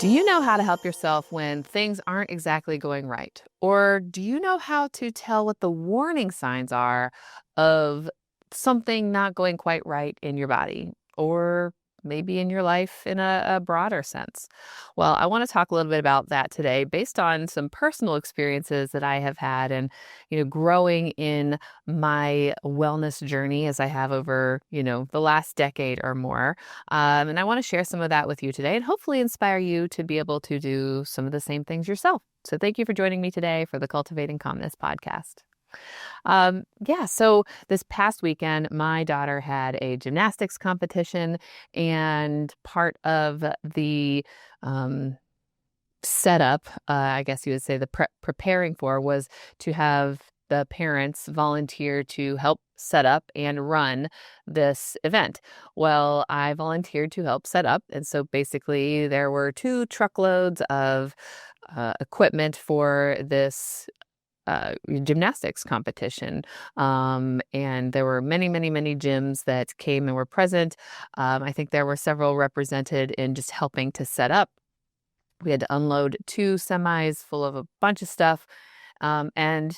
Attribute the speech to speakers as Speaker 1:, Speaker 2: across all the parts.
Speaker 1: Do you know how to help yourself when things aren't exactly going right? Or do you know how to tell what the warning signs are of something not going quite right in your body or maybe in your life in a broader sense? Well, I want to talk a little bit about that today based on some personal experiences that I have had and, growing in my wellness journey as I have over, the last decade or more. And I want to share some of that with you today and hopefully inspire you to be able to do some of the same things yourself. So thank you for joining me today for the Cultivating Calmness podcast. So this past weekend, my daughter had a gymnastics competition, and part of the setup, I guess you would say the preparing for, was to have the parents volunteer to help set up and run this event. Well, I volunteered to help set up. And so basically there were 2 truckloads of equipment for this gymnastics competition. And there were many, many, many gyms that came and were present. I think there were several represented in just helping to set up. We had to unload 2 semis full of a bunch of stuff. And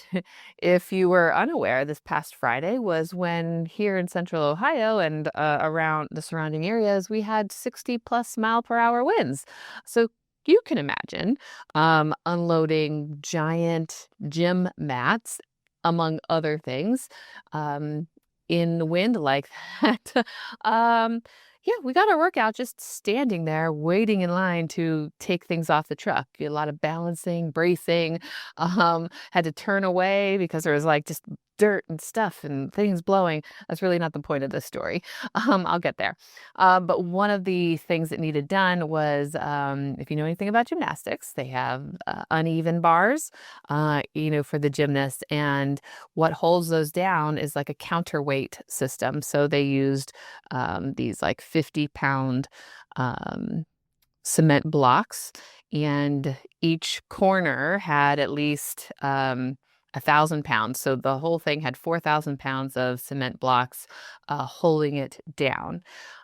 Speaker 1: if you were unaware, this past Friday was when here in central Ohio and around the surrounding areas, we had 60 plus mile per hour winds. So you can imagine unloading giant gym mats, among other things, in the wind like that. We got our workout just standing there, waiting in line to take things off the truck. A lot of balancing, bracing, had to turn away because there was like just dirt and stuff and things blowing. That's really not the point of this story. I'll get there. But one of the things that needed done was, if you know anything about gymnastics, they have uneven bars, for the gymnast. And what holds those down is like a counterweight system. So they used these like 50-pound cement blocks, and each corner had at least 1,000 pounds. So the whole thing had 4,000 pounds of cement blocks holding it down.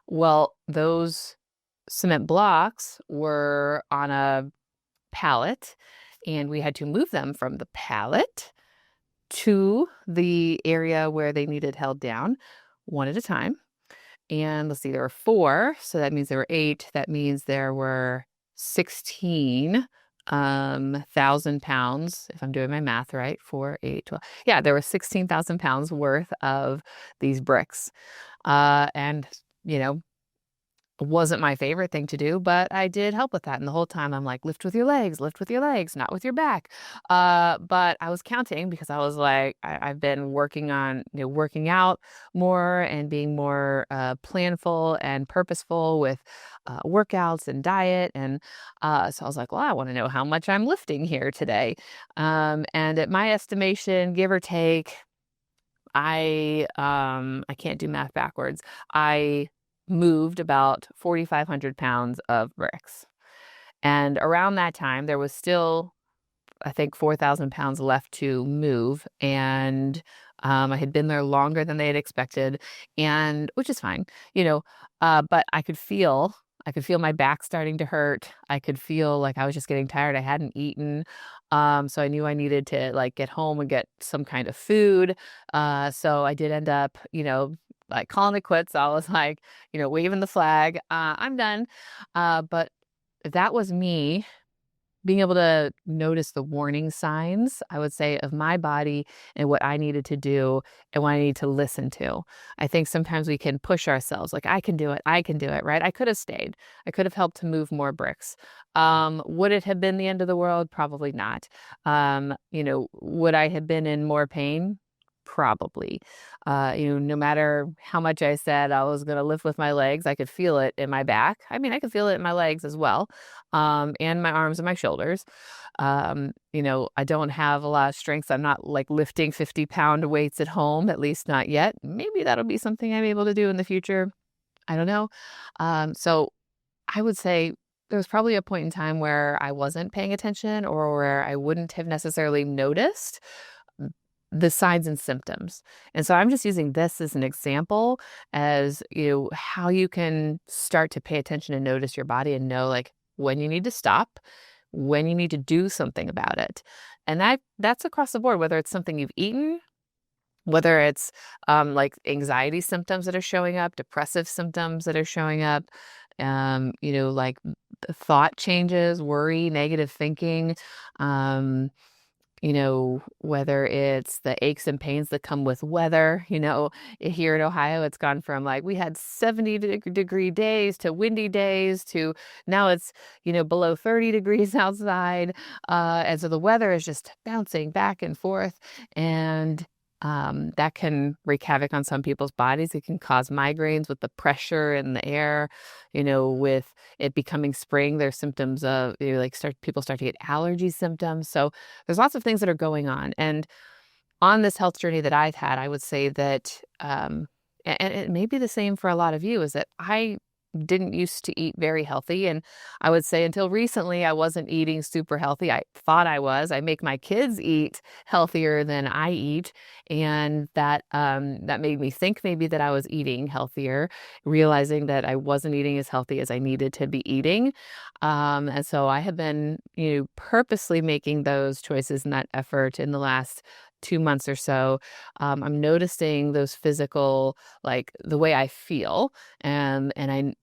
Speaker 1: Well, those cement blocks were on a pallet, and we had to move them from the pallet to the area where they needed held down one at a time. And let's see, there were 4, so that means there were 8. That means there were 16 1,000 pounds, if I'm doing my math right, 4, 8, 12. Yeah, there were 16,000 pounds worth of these bricks. And, wasn't my favorite thing to do, but I did help with that. And the whole time I'm like, lift with your legs, not with your back. But I was counting because I was like, I've been working on, working out more and being more planful and purposeful with workouts and diet. And so I was like, well, I want to know how much I'm lifting here today. And at my estimation, give or take, I can't do math backwards. I moved about 4,500 pounds of bricks. And around that time, there was still, I think, 4,000 pounds left to move. And I had been there longer than they had expected, and which is fine, but I could feel my back starting to hurt. I could feel like I was just getting tired. I hadn't eaten. So I knew I needed to like get home and get some kind of food. So I did end up, like calling it quits. I was like, waving the flag. I'm done. But that was me being able to notice the warning signs, I would say, of my body and what I needed to do and what I need to listen to. I think sometimes we can push ourselves like, I can do it, right? I could have stayed. I could have helped to move more bricks. Would it have been the end of the world? Probably not. Would I have been in more pain? Probably. No matter how much I said I was going to lift with my legs, I could feel it in my back. I mean, I could feel it in my legs as well, and my arms and my shoulders. I don't have a lot of strength. I'm not like lifting 50-pound weights at home, at least not yet. Maybe that'll be something I'm able to do in the future. I don't know. So I would say there was probably a point in time where I wasn't paying attention or where I wouldn't have necessarily noticed the signs and symptoms. And so I'm just using this as an example as, how you can start to pay attention and notice your body and know like when you need to stop, when you need to do something about it. And that's across the board, whether it's something you've eaten, whether it's like anxiety symptoms that are showing up, depressive symptoms that are showing up, like the thought changes, worry, negative thinking, whether it's the aches and pains that come with weather. Here in Ohio, it's gone from like we had 70-degree days to windy days to now it's, below 30 degrees outside. And so the weather is just bouncing back and forth. And that can wreak havoc on some people's bodies. It can cause migraines with the pressure in the air. With it becoming spring, there's symptoms of people start to get allergy symptoms. So there's lots of things that are going on. And on this health journey that I've had, I would say that, and it may be the same for a lot of you, is that I didn't used to eat very healthy. And I would say until recently, I wasn't eating super healthy. I thought I was. I make my kids eat healthier than I eat. And that made me think maybe that I was eating healthier, realizing that I wasn't eating as healthy as I needed to be eating. And so I have been, purposely making those choices and that effort in the last 2 months or so. I'm noticing those physical, like the way I feel. And I,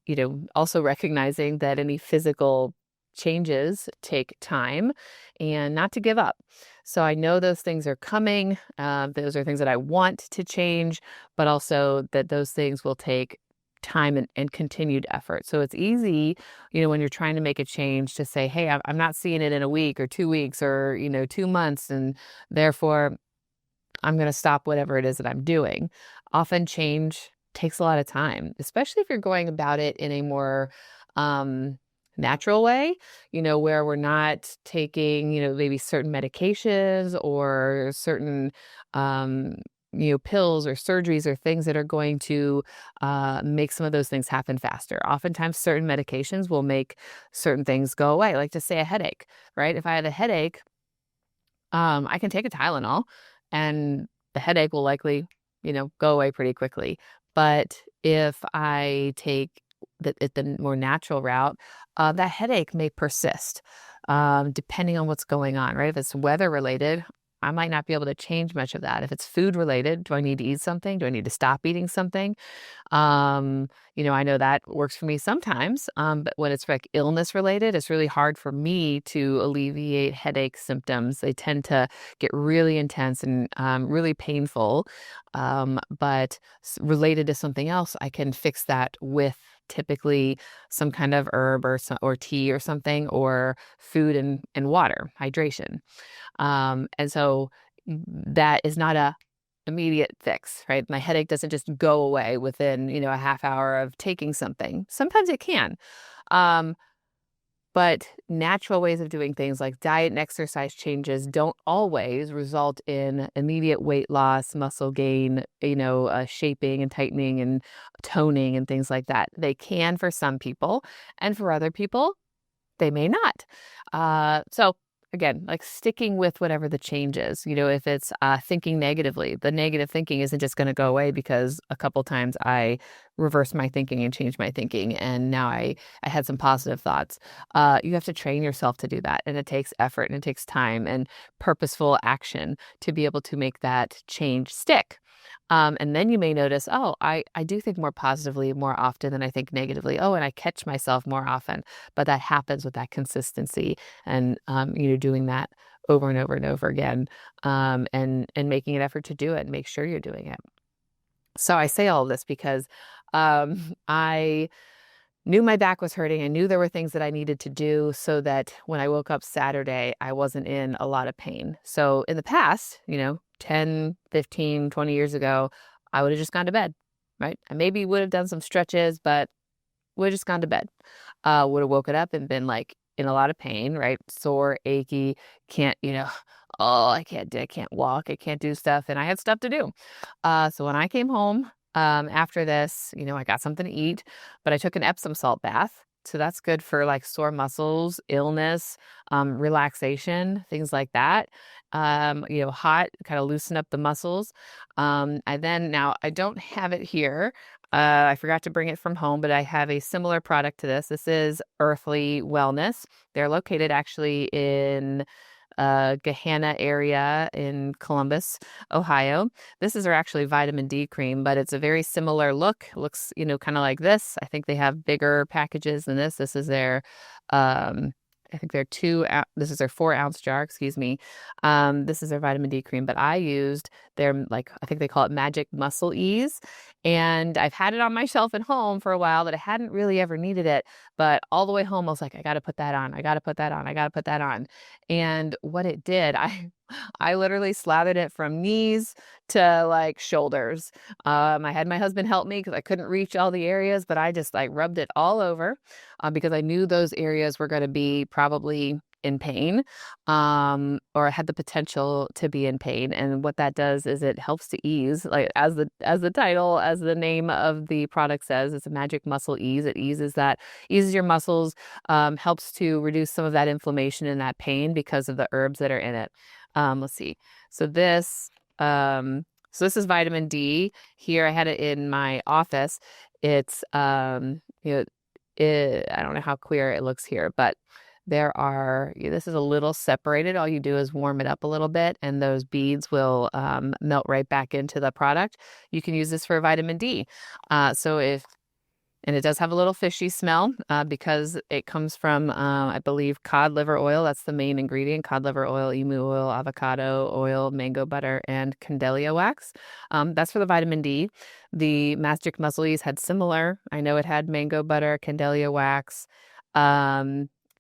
Speaker 1: also recognizing that any physical changes take time and not to give up. So I know those things are coming. Those are things that I want to change, but also that those things will take time and continued effort. So it's easy, when you're trying to make a change to say, hey, I'm not seeing it in a week or 2 weeks or, 2 months. And therefore I'm going to stop whatever it is that I'm doing. Often change takes a lot of time, especially if you're going about it in a more natural way, where we're not taking, maybe certain medications or certain, pills or surgeries or things that are going to make some of those things happen faster. Oftentimes, certain medications will make certain things go away, like to say a headache, right? If I have a headache, I can take a Tylenol and the headache will likely, go away pretty quickly. But if I take the more natural route, that headache may persist, depending on what's going on, right? If it's weather related, I might not be able to change much of that. If it's food related, do I need to eat something? Do I need to stop eating something? I know that works for me sometimes, but when it's like illness related, it's really hard for me to alleviate headache symptoms. They tend to get really intense and really painful. But related to something else, I can fix that with typically some kind of herb or tea or something, or food and water, hydration. And so that is not a immediate fix, right? My headache doesn't just go away within, a half hour of taking something. Sometimes it can. But natural ways of doing things like diet and exercise changes don't always result in immediate weight loss, muscle gain, shaping and tightening and toning and things like that. They can for some people, and for other people, they may not. So again, like sticking with whatever the change is, if it's thinking negatively, the negative thinking isn't just going to go away because a couple times I reversed my thinking and changed my thinking. And now I had some positive thoughts. You have to train yourself to do that. And it takes effort and it takes time and purposeful action to be able to make that change stick. And then you may notice, oh, I do think more positively more often than I think negatively. Oh, and I catch myself more often. But that happens with that consistency and, doing that over and over and over again, and making an effort to do it and make sure you're doing it. So I say all of this because I knew my back was hurting. I knew there were things that I needed to do so that when I woke up Saturday, I wasn't in a lot of pain. So in the past, 10, 15, 20 years ago, I would have just gone to bed, right? I maybe would have done some stretches, but would have just gone to bed. Would have woken up and been like in a lot of pain, right? Sore, achy, can't, oh, I can't walk, I can't do stuff. And I had stuff to do. So when I came home after this, I got something to eat, but I took an Epsom salt bath. So that's good for like sore muscles, illness, relaxation, things like that. Hot, kind of loosen up the muscles. Now I don't have it here. I forgot to bring it from home, but I have a similar product to this. This is Earthly Wellness. They're located actually in Gahanna area in Columbus, Ohio. This is actually vitamin D cream, but it's a very similar look. It looks, kind of like this. I think they have bigger packages than this. This is their, I think they're this is their 4-ounce jar, excuse me. This is their vitamin D cream, but I used their, I think they call it Magic Muscle Ease. And I've had it on my shelf at home for a while, but I hadn't really ever needed it. But all the way home, I was like, I got to put that on. I got to put that on. I got to put that on. And what it did, I literally slathered it from knees to like shoulders. I had my husband help me because I couldn't reach all the areas, but I just like rubbed it all over because I knew those areas were going to be probably in pain, or had the potential to be in pain. And what that does is it helps to ease, like as the name of the product says, it's a magic muscle ease. It eases your muscles, helps to reduce some of that inflammation and that pain because of the herbs that are in it. Let's see. So this is vitamin D. Here I had it in my office. It's I don't know how clear it looks here, but this is a little separated. All you do is warm it up a little bit and those beads will melt right back into the product. You can use this for vitamin D. And it does have a little fishy smell because it comes from, I believe, cod liver oil. That's the main ingredient: cod liver oil, emu oil, avocado oil, mango butter, and candelia wax. That's for the vitamin D. The Magic Muscle Ease had similar. I know it had mango butter, candelia wax.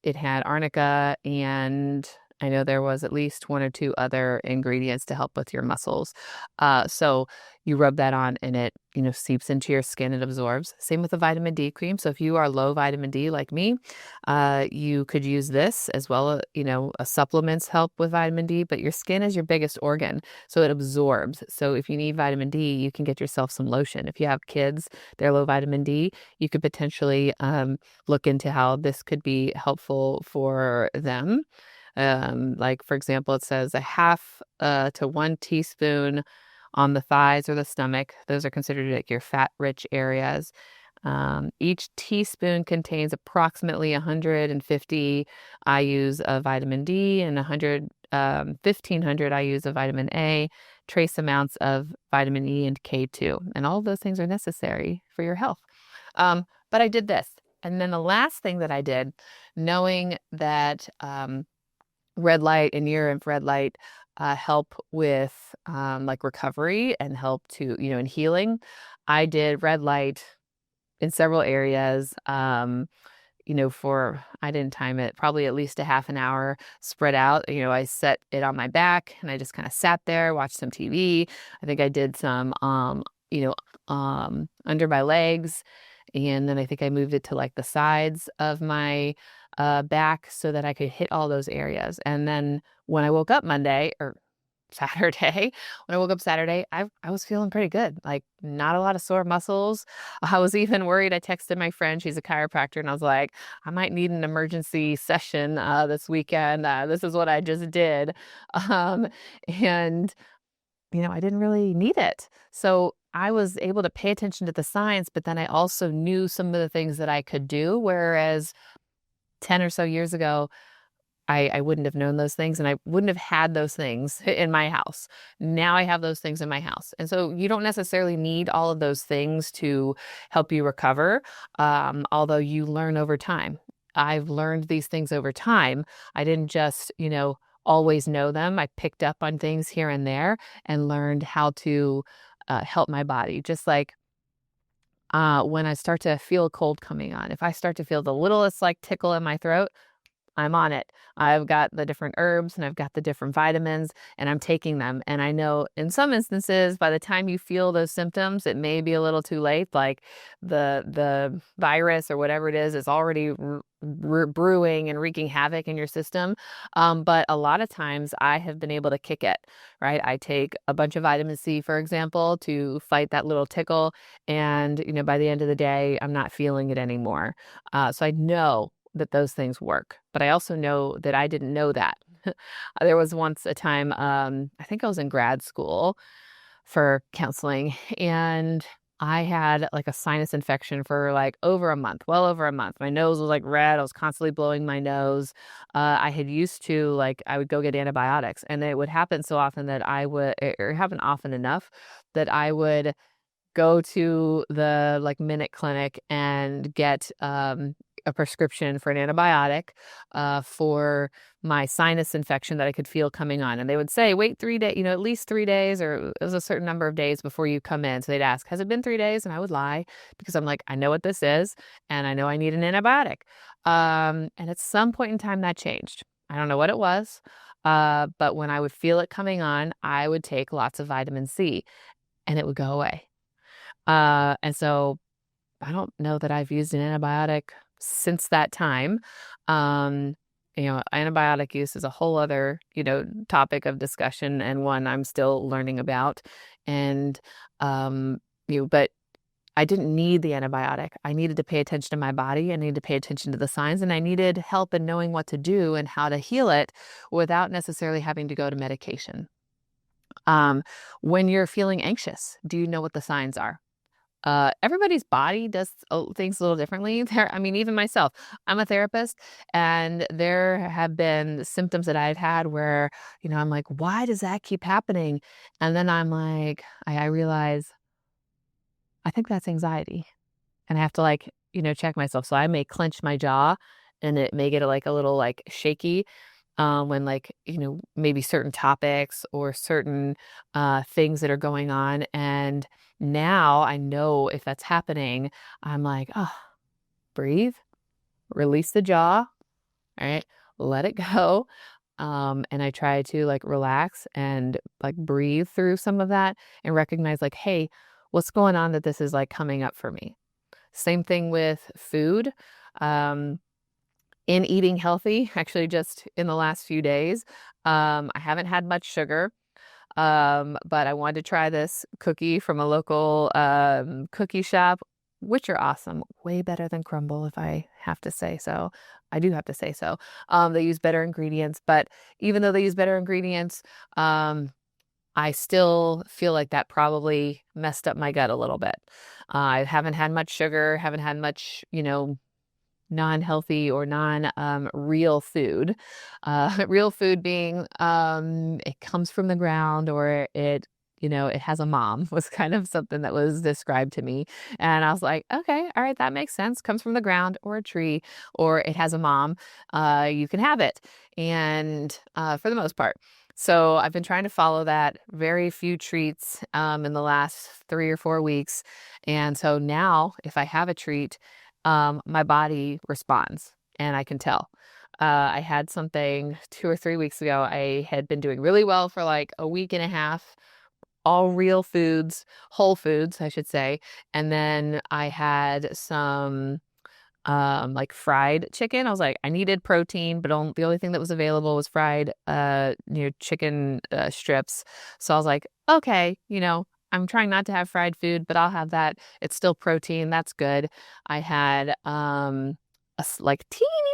Speaker 1: It had arnica, and I know there was at least 1 or 2 other ingredients to help with your muscles. So you rub that on and it, seeps into your skin and absorbs. Same with the vitamin D cream. So if you are low vitamin D like me, you could use this as well. Supplements help with vitamin D, but your skin is your biggest organ. So it absorbs. So if you need vitamin D, you can get yourself some lotion. If you have kids, they're low vitamin D, you could potentially look into how this could be helpful for them. For example, it says a half to 1 teaspoon on the thighs or the stomach. Those are considered like your fat-rich areas. Each teaspoon contains approximately 150 IUs of vitamin D and 1,500 IUs of vitamin A, trace amounts of vitamin E and K2. And all of those things are necessary for your health. But I did this. And then the last thing that I did, knowing that red light and near infrared light help with recovery and help to, in healing. I did red light in several areas, I didn't time it, probably at least a half an hour spread out. I set it on my back and I just kind of sat there, watched some TV. I think I did some, under my legs. And then I think I moved it to like the sides of my back so that I could hit all those areas. And then when I woke up Saturday, I was feeling pretty good. Like not a lot of sore muscles. I was even worried. I texted my friend, she's a chiropractor, and I was like, I might need an emergency session this weekend. This is what I just did. And I didn't really need it. So I was able to pay attention to the science, but then I also knew some of the things that I could do. Whereas 10 or so years ago, I wouldn't have known those things, and I wouldn't have had those things in my house. Now I have those things in my house. And so you don't necessarily need all of those things to help you recover, although you learn over time. I've learned these things over time. I didn't just, always know them. I picked up on things here and there and learned how to help my body. Just like when I start to feel a cold coming on, if I start to feel the littlest like tickle in my throat, I'm on it. I've got the different herbs and I've got the different vitamins and I'm taking them. And I know in some instances, by the time you feel those symptoms, it may be a little too late. Like the virus or whatever it is already brewing and wreaking havoc in your system. But a lot of times I have been able to kick it, right? I take a bunch of vitamin C, for example, to fight that little tickle. And, by the end of the day, I'm not feeling it anymore. So I know that those things work. But I also know that I didn't know that. There was once a time, I think I was in grad school for counseling, and I had like a sinus infection for like over a month, well over a month. My nose was like red. I was constantly blowing my nose. I had used to I would go get antibiotics, and it would happen so often that it happened often enough that I would go to the minute clinic and get a prescription for an antibiotic for my sinus infection that I could feel coming on. And they would say, wait 3 days, at least 3 days, or it was a certain number of days before you come in. So they'd ask, has it been 3 days? And I would lie because I'm like, I know what this is and I know I need an antibiotic. And at some point in time that changed. I don't know what it was. But when I would feel it coming on, I would take lots of vitamin C and it would go away. And so I don't know that I've used an antibiotic since that time. Antibiotic use is a whole other, topic of discussion and one I'm still learning about. And, but I didn't need the antibiotic. I needed to pay attention to my body. I needed to pay attention to the signs, and I needed help in knowing what to do and how to heal it without necessarily having to go to medication. When you're feeling anxious, do you know what the signs are? Everybody's body does things a little differently. Even myself, I'm a therapist, and there have been symptoms that I've had where, I'm like, why does that keep happening? And then I'm like, I realize, I think that's anxiety. And I have to check myself. So I may clench my jaw and it may get a little shaky when maybe certain topics or certain things that are going on. And now I know if that's happening, I'm like, oh, breathe, release the jaw, all right, let it go. And I try to relax and breathe through some of that and recognize hey, what's going on that this is coming up for me. Same thing with food. In eating healthy, actually just in the last few days, I haven't had much sugar, but I wanted to try this cookie from a local cookie shop, which are awesome. Way better than Crumble, if I have to say so. I do have to say so. They use better ingredients, but even though they use better ingredients, I still feel like that probably messed up my gut a little bit. I haven't had much sugar, haven't had much, non-healthy or real food. Real food being it comes from the ground or it has a mom was kind of something that was described to me. And I was like, okay, all right, that makes sense. Comes from the ground or a tree or it has a mom. You can have it. And for the most part. So I've been trying to follow that. Very few treats in the last 3 or 4 weeks. And so now if I have a treat, my body responds and I can tell. I had something 2 or 3 weeks ago. I had been doing really well for a week and a half, all real foods, whole foods, I should say. And then I had some fried chicken. I was like, I needed protein, but the only thing that was available was fried, chicken strips. So I was like, okay, I'm trying not to have fried food, but I'll have that. It's still protein. That's good. I had teeny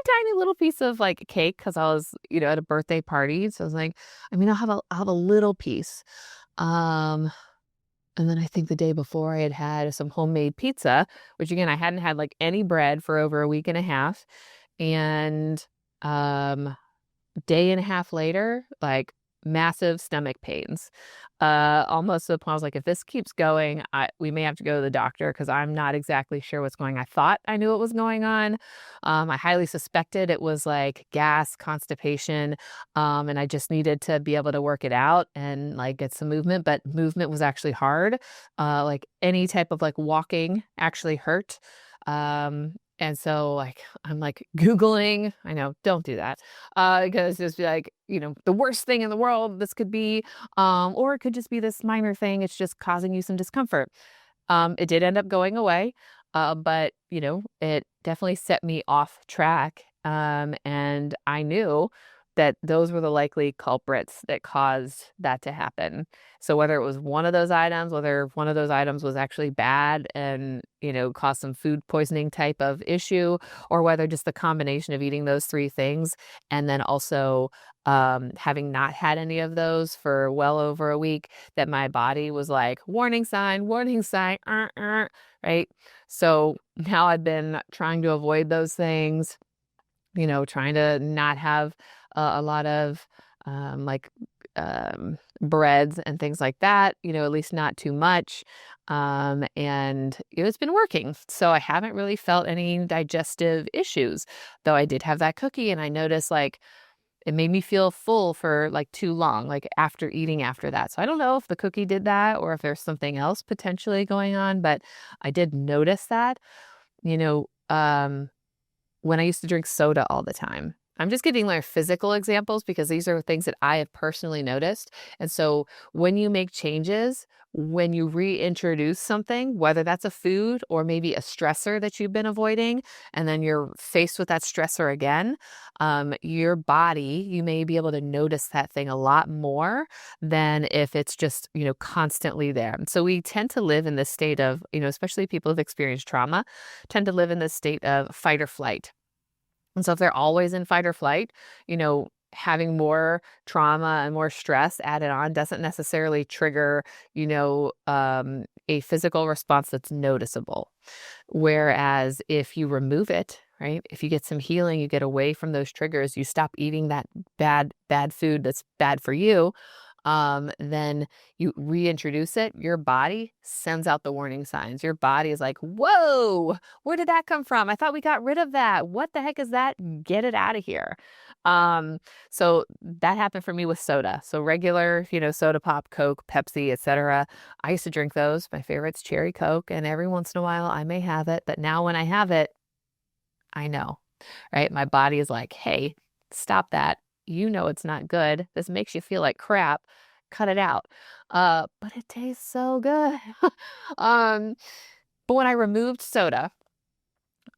Speaker 1: tiny little piece of cake because I was at a birthday party. So I was like, I'll have a little piece. And then I think the day before I had some homemade pizza, which again, I hadn't had any bread for over a week and a half. And day and a half later, like massive stomach pains. Almost to the point I was like, if this keeps going, we may have to go to the doctor because I'm not exactly sure what's going on. I thought I knew what was going on. I highly suspected it was like gas, constipation, and I just needed to be able to work it out and like get some movement. But movement was actually hard. Like any type of like walking actually hurt. And so like I'm like Googling, I know, don't do that. Because it's like, the worst thing in the world this could be, or it could just be this minor thing. It's just causing you some discomfort. It did end up going away, but it definitely set me off track. And I knew that those were the likely culprits that caused that to happen. So whether it was one of those items, whether one of those items was actually bad and, caused some food poisoning type of issue, or whether just the combination of eating those three things and then also having not had any of those for well over a week, that my body was like, warning sign, right? So now I've been trying to avoid those things, trying to not have a lot of like breads and things like that, at least not too much. And it's been working. So I haven't really felt any digestive issues, though I did have that cookie and I noticed like it made me feel full for like too long, like after eating after that. So I don't know if the cookie did that or if there's something else potentially going on, but I did notice that, you know, um, when I used to drink soda all the time. I'm just giving like physical examples because these are things that I have personally noticed. And so when you make changes, when you reintroduce something, whether that's a food or maybe a stressor that you've been avoiding, and then you're faced with that stressor again, your body, you may be able to notice that thing a lot more than if it's just, constantly there. So we tend to live in this state of, especially people who've experienced trauma, tend to live in this state of fight or flight. And so if they're always in fight or flight, having more trauma and more stress added on doesn't necessarily trigger, a physical response that's noticeable. Whereas if you remove it, right, if you get some healing, you get away from those triggers, you stop eating that bad food that's bad for you, then you reintroduce it, your body sends out the warning signs. Your body is like, whoa, where did that come from? I thought we got rid of that. What the heck is that? Get it out of here. So that happened for me with soda. So regular, soda pop, Coke, Pepsi, etc. I used to drink those. My favorite's cherry Coke, and every once in a while I may have it, but now when I have it, I know, right? My body is like, hey, stop that. It's not good. This makes you feel like crap. Cut it out. But it tastes so good. um, but when I removed soda,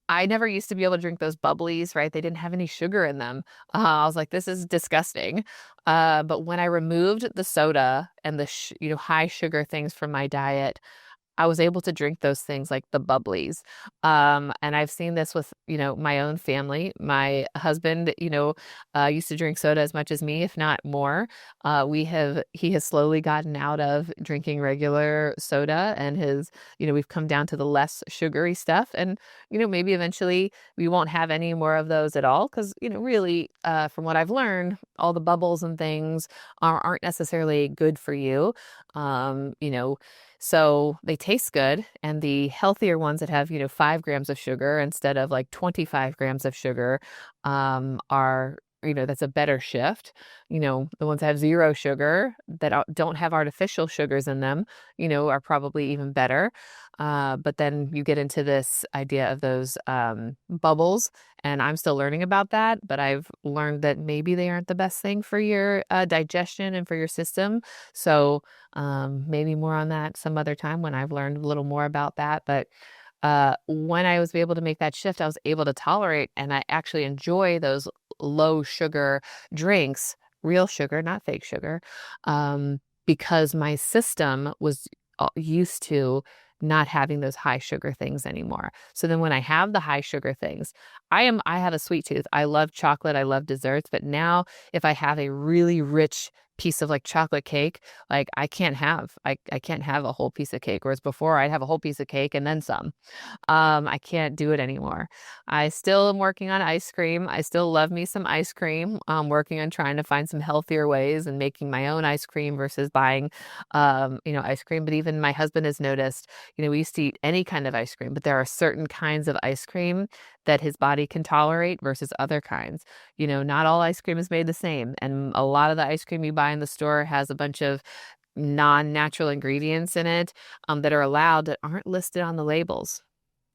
Speaker 1: I never used to be able to drink those bubblies, right? They didn't have any sugar in them. I was like, this is disgusting. But when I removed the soda and the high sugar things from my diet, I was able to drink those things like the bubblies. And I've seen this with, my own family. My husband, used to drink soda as much as me, if not more. He has slowly gotten out of drinking regular soda and we've come down to the less sugary stuff. And, maybe eventually we won't have any more of those at all. Cause, really, from what I've learned, all the bubbles and things aren't necessarily good for you. So they taste good, and the healthier ones that have, 5 grams of sugar instead of like 25 grams of sugar, are, that's a better shift. The ones that have 0 sugar that don't have artificial sugars in them, are probably even better. But then you get into this idea of those bubbles, and I'm still learning about that, but I've learned that maybe they aren't the best thing for your digestion and for your system. So maybe more on that some other time when I've learned a little more about that. But when I was able to make that shift, I was able to tolerate and I actually enjoy those low sugar drinks, real sugar, not fake sugar, because my system was used to not having those high sugar things anymore. So then when I have the high sugar things, I have a sweet tooth. I love chocolate. I love desserts. But now if I have a really rich piece of like chocolate cake, like I can't have a whole piece of cake. Whereas before I'd have a whole piece of cake and then some. I can't do it anymore. I still am working on ice cream. I still love me some ice cream. I'm working on trying to find some healthier ways and making my own ice cream versus buying, ice cream. But even my husband has noticed, we used to eat any kind of ice cream, but there are certain kinds of ice cream that his body can tolerate versus other kinds. Not all ice cream is made the same. And a lot of the ice cream you buy in the store has a bunch of non-natural ingredients in it that are allowed that aren't listed on the labels.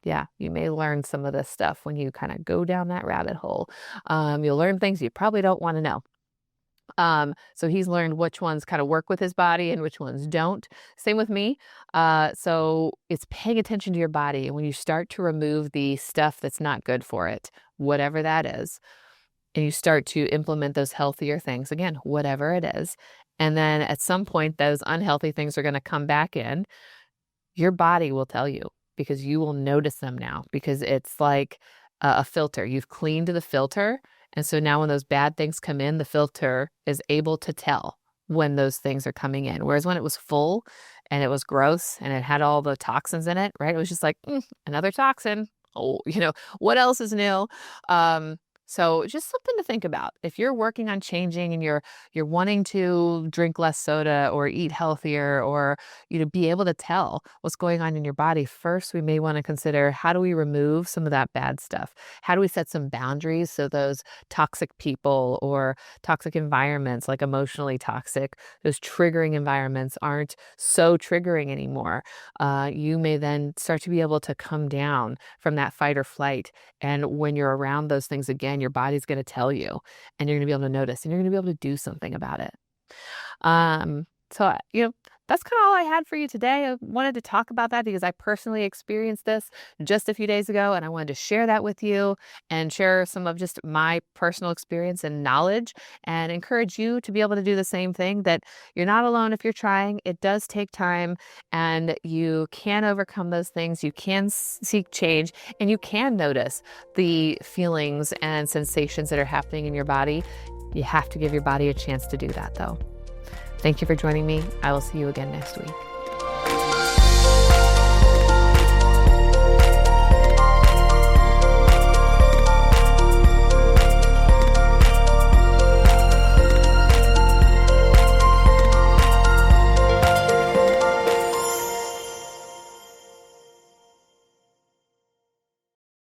Speaker 1: Yeah, you may learn some of this stuff when you kind of go down that rabbit hole. You'll learn things you probably don't want to know. So he's learned which ones kind of work with his body and which ones don't. Same with me. So it's paying attention to your body. And when you start to remove the stuff that's not good for it, whatever that is, and you start to implement those healthier things, again, whatever it is, and then at some point, those unhealthy things are going to come back in, your body will tell you because you will notice them now because it's like a filter. You've cleaned the filter. And so now when those bad things come in, the filter is able to tell when those things are coming in. Whereas when it was full and it was gross and it had all the toxins in it, right? It was just like, another toxin. Oh, what else is new? So just something to think about. If you're working on changing and you're wanting to drink less soda or eat healthier or be able to tell what's going on in your body, first we may want to consider, how do we remove some of that bad stuff? How do we set some boundaries so those toxic people or toxic environments, like emotionally toxic, those triggering environments aren't so triggering anymore? You may then start to be able to come down from that fight or flight. And when you're around those things again, your body's going to tell you, and you're going to be able to notice, and you're going to be able to do something about it. So that's kind of all I had for you today. I wanted to talk about that because I personally experienced this just a few days ago, and I wanted to share that with you and share some of just my personal experience and knowledge and encourage you to be able to do the same thing, that you're not alone if you're trying. It does take time, and you can overcome those things. You can seek change, and you can notice the feelings and sensations that are happening in your body. You have to give your body a chance to do that, though. Thank you for joining me. I will see you again next week.